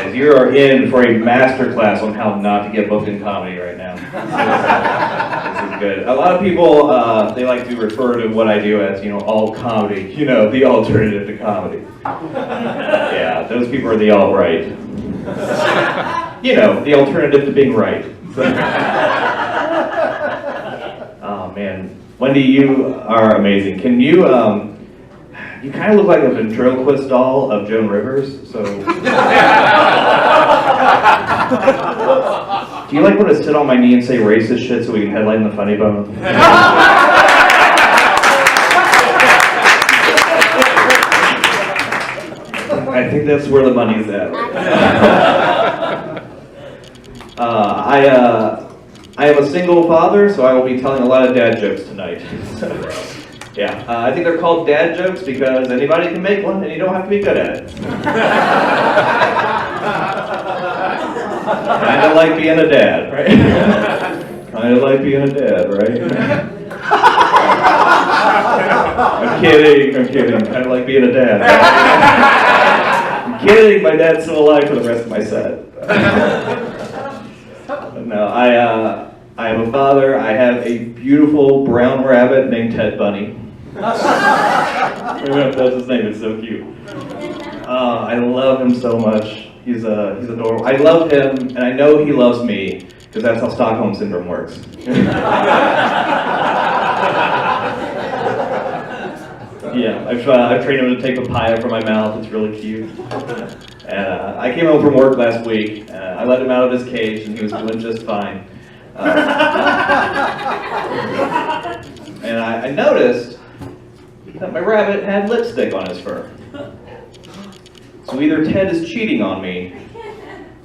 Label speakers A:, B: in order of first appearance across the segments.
A: guys, you are in for a masterclass on how not to get booked in comedy right now. This is good. A lot of people, they like to refer to what I do as, alt comedy, the alternative to comedy. Yeah, those people are the alt-right. The alternative to being right. Oh man, Wendy, you are amazing. Can you, you kind of look like a ventriloquist doll of Joan Rivers, so. Do you want to sit on my knee and say racist shit so we can headline the Funny Bone? I think that's where the money's at. I am a single father, so I will be telling a lot of dad jokes tonight. Yeah, I think they're called dad jokes because anybody can make one and you don't have to be good at it. Kind of like being a dad, right? Kind of like being a dad, right? I'm kidding. Kind of like being a dad. Right? I'm kidding, my dad's still alive for the rest of my set. No, I am a father. I have a beautiful brown rabbit named Ted Bunny. That's his name. It's so cute. I love him so much. He's adorable. I love him, and I know he loves me because that's how Stockholm Syndrome works. Yeah, I've trained him to take papaya from my mouth. It's really cute. And I came home from work last week. I let him out of his cage, and he was doing just fine. And I noticed that my rabbit had lipstick on his fur. So either Ted is cheating on me,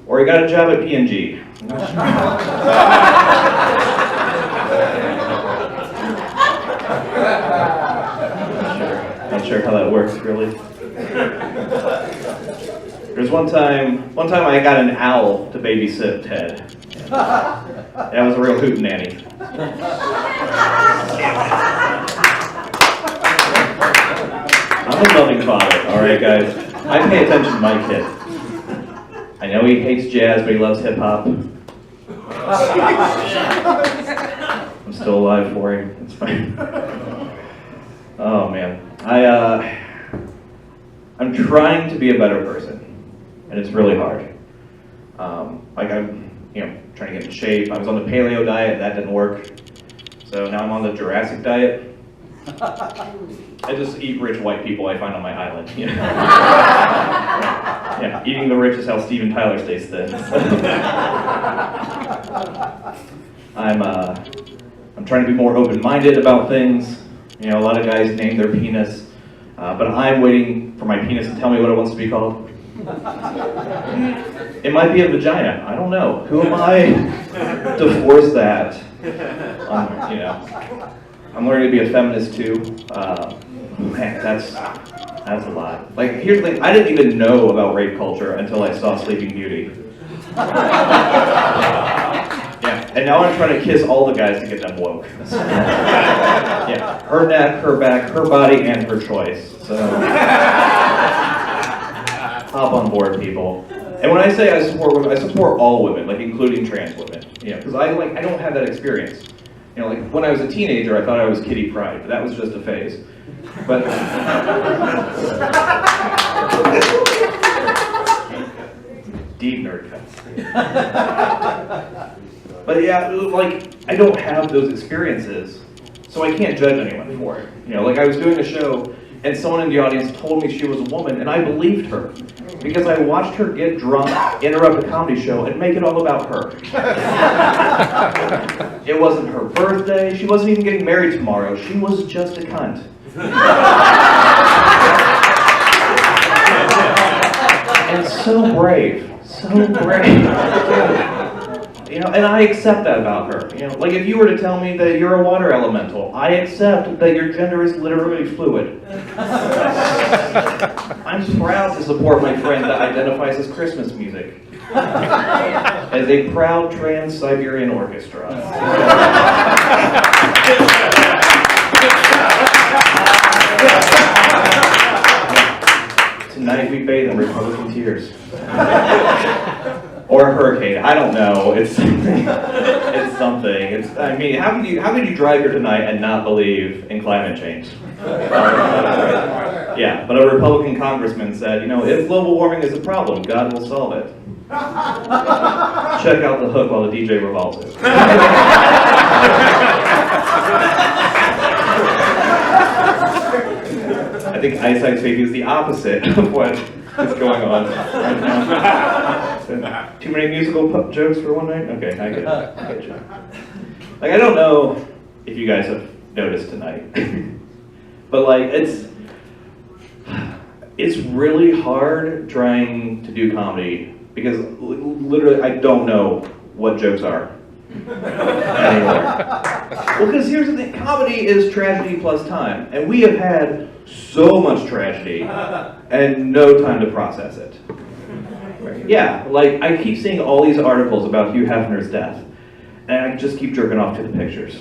A: or he got a job at P&G. Not sure how that works, really. There's one time I got an owl to babysit Ted. That was a real hootenanny. I'm a loving father, alright guys? I pay attention to my kid. I know he hates jazz, but he loves hip-hop. I'm still alive for him, it's fine. Oh man. I'm trying to be a better person, and it's really hard. I'm trying to get in shape. I was on the paleo diet, that didn't work. So now I'm on the Jurassic diet. I just eat rich white people I find on my island. Yeah, eating the rich is how Steven Tyler stays thin. I'm trying to be more open-minded about things. A lot of guys name their penis, but I'm waiting for my penis to tell me what it wants to be called. It might be a vagina. I don't know. Who am I to force that? I'm learning to be a feminist too. Man, that's a lot. Like, here's the thing. I didn't even know about rape culture until I saw Sleeping Beauty. Yeah, and now I'm trying to kiss all the guys to get them woke. Yeah, her neck, her back, her body, and her choice. So hop on board, people. And when I say I support women, I support all women, like including trans women. Because I don't have that experience. Like when I was a teenager, I thought I was Kitty Pryde, but that was just a phase. But deep nerd cuts. But yeah, like I don't have those experiences, so I can't judge anyone for it. Like I was doing a show, and someone in the audience told me she was a woman, and I believed her. Because I watched her get drunk, interrupt a comedy show, and make it all about her. It wasn't her birthday, she wasn't even getting married tomorrow, she was just a cunt. And so brave. And I accept that about her. Like if you were to tell me that you're a water elemental, I accept that your gender is literally fluid. I'm proud to support my friend that identifies as Christmas music. As a proud trans-Siberian orchestra. Tonight Tonight we bathe in Republican tears. Or a hurricane. I don't know. It's something. It's something. I mean, how could you drive here tonight and not believe in climate change? Yeah, but a Republican congressman said, if global warming is a problem, God will solve it. Check out the hook while the DJ revolves it. I think Ice Ice Baby is the opposite of what is going on right now. Too many musical jokes for one night? Okay, I get it. I get you. Like, I don't know if you guys have noticed tonight, but like, it's really hard trying to do comedy because literally I don't know what jokes are anymore. Well, because here's the thing, comedy is tragedy plus time, and we have had so much tragedy and no time to process it. Yeah, like I keep seeing all these articles about Hugh Hefner's death, and I just keep jerking off to the pictures.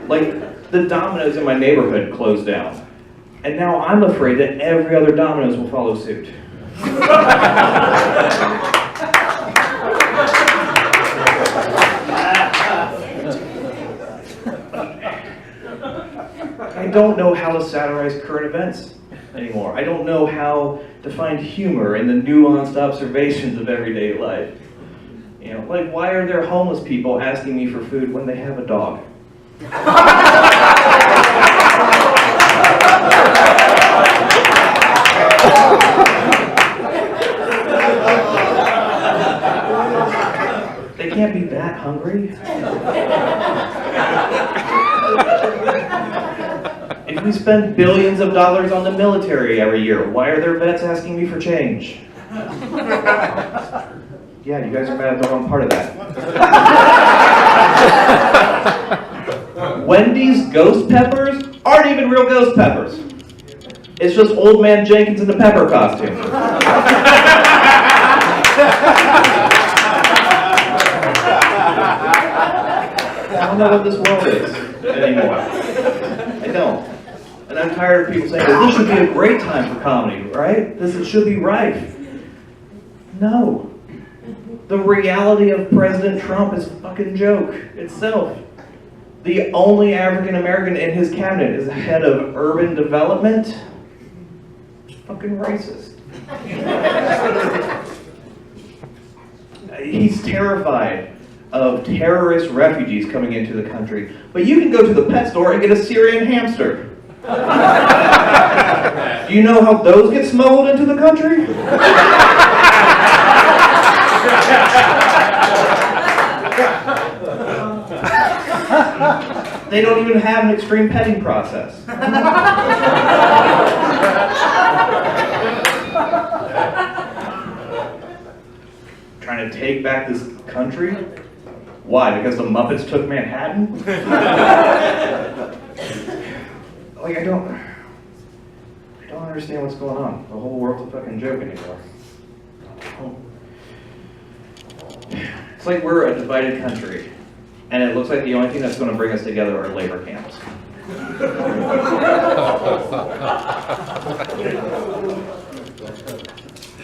A: Like, the Domino's in my neighborhood closed down, and now I'm afraid that every other Domino's will follow suit. I don't know how to satirize current events anymore. I don't know how to find humor in the nuanced observations of everyday life. Like, why are there homeless people asking me for food when they have a dog? They can't be that hungry. If we spend billions of dollars on the military every year, why are there vets asking me for change? Yeah, you guys are mad at the wrong part of that. Wendy's ghost peppers aren't even real ghost peppers. It's just Old Man Jenkins in the pepper costume. I don't know what this world is anymore. I don't. And I'm tired of people saying, well, this should be a great time for comedy, right? It should be rife. No. The reality of President Trump is a fucking joke itself. The only African American in his cabinet is the head of urban development. Fucking racist. He's terrified of terrorist refugees coming into the country. But you can go to the pet store and get a Syrian hamster. Do you know how those get smuggled into the country? They don't even have an extreme petting process. Trying to take back this country? Why? Because the Muppets took Manhattan? Like, I don't understand what's going on. The whole world's a fucking joke anymore. It's like we're a divided country, and it looks like the only thing that's going to bring us together are labor camps.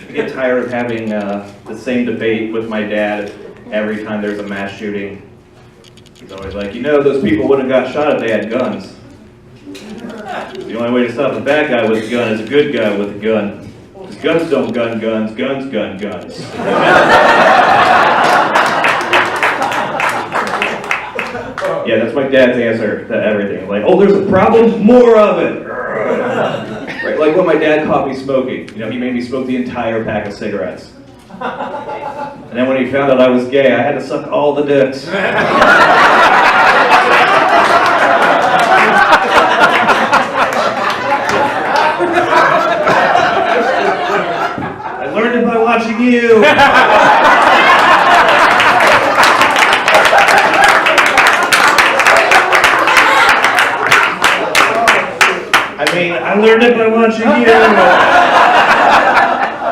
A: I get tired of having the same debate with my dad every time there's a mass shooting. He's always like, those people wouldn't have got shot if they had guns. The only way to stop a bad guy with a gun is a good guy with a gun. Because guns don't gun guns, guns gun guns. Yeah, that's my dad's answer to everything. Like, oh, there's a problem? More of it! Right, like when my dad caught me smoking. He made me smoke the entire pack of cigarettes. And then when he found out I was gay, I had to suck all the dicks. I learned it by watching you. I learned it by watching you.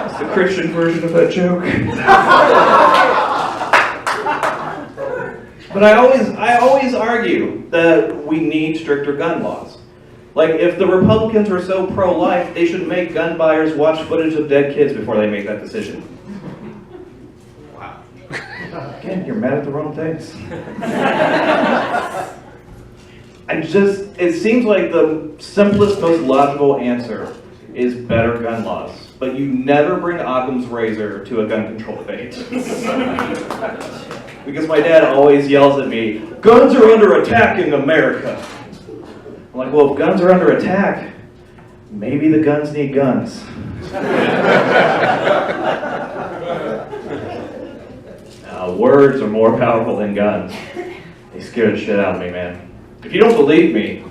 A: It's the Christian version of that joke. But I always argue that we need stricter gun laws. Like, if the Republicans are so pro-life, they should make gun buyers watch footage of dead kids before they make that decision. Wow. Again, you're mad at the wrong things. It seems like the simplest, most logical answer is better gun laws. But you never bring Occam's razor to a gun control debate. Because my dad always yells at me, guns are under attack in America. I'm like, well, if guns are under attack, maybe the guns need guns. Words are more powerful than guns. They scare the shit out of me, man. If you don't believe me,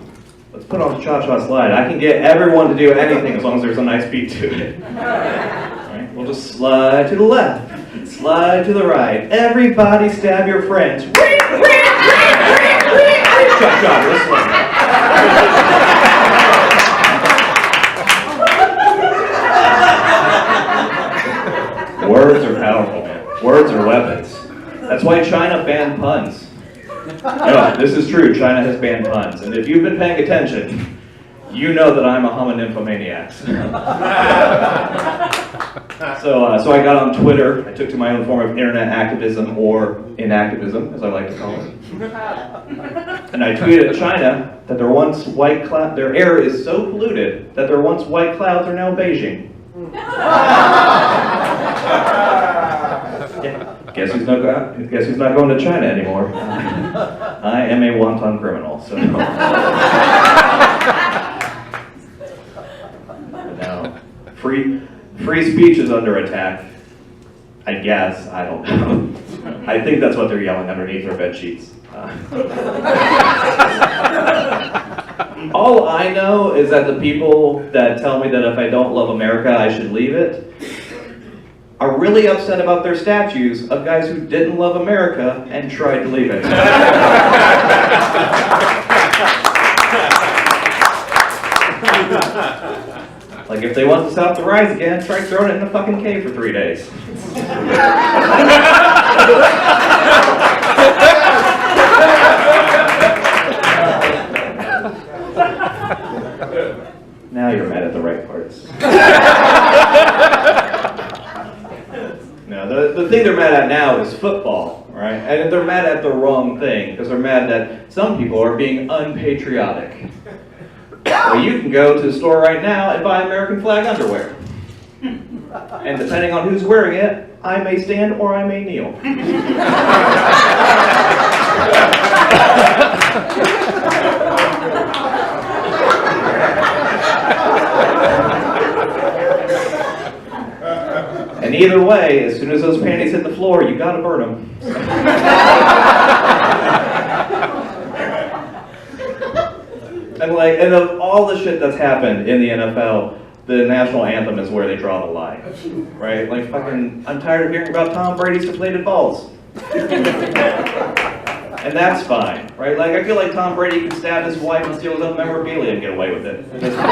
A: let's put on the cha-cha slide. I can get everyone to do anything as long as there's a nice beat to it. Right? We'll just slide to the left, slide to the right. Everybody stab your friends. Cha-cha, real slow. Words are powerful, man. Words are weapons. That's why China banned puns. No, this is true. China has banned puns. And if you've been paying attention, you know that I'm a homonymphomaniac. So I got on Twitter. I took to my own form of internet activism, or inactivism, as I like to call it. And I tweeted at China that their air is so polluted that their once white clouds are now Beijing. Guess who's not going to China anymore? I am a wanton criminal. So no, free speech is under attack. I guess, I don't know. I think that's what they're yelling underneath their bed sheets. All I know is that the people that tell me that if I don't love America, I should leave it, are really upset about their statues of guys who didn't love America and tried to leave it. Like, if they want the South to rise again, try throwing it in a fucking cave for 3 days. Now you're mad at the right parts. No, the thing they're mad at now is football, right? And they're mad at the wrong thing, because they're mad that some people are being unpatriotic. Well, you can go to the store right now and buy American flag underwear. And depending on who's wearing it, I may stand or I may kneel. And either way, as soon as those panties hit the floor, you gotta burn them. And of all the shit that's happened in the NFL, the national anthem is where they draw the line, right? Like, fucking, I'm tired of hearing about Tom Brady's deflated balls. And that's fine, right? Like, I feel like Tom Brady could stab his wife and steal his own memorabilia and get away with it at this point.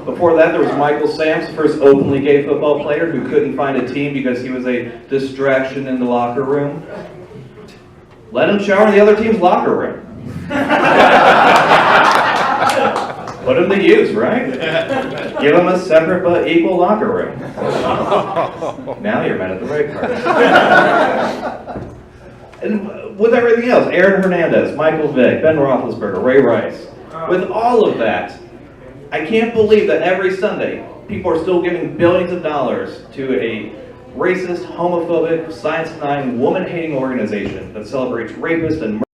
A: Before that, there was Michael Samps, the first openly gay football player who couldn't find a team because he was a distraction in the locker room. Let him shower in the other team's locker room. Put him to use, right? Give him a separate but equal locker room. Now you're mad at the right part. And with everything else, Aaron Hernandez, Michael Vick, Ben Roethlisberger, Ray Rice, with all of that, I can't believe that every Sunday people are still giving billions of dollars to a racist, homophobic, science-denying, woman-hating organization that celebrates rapists and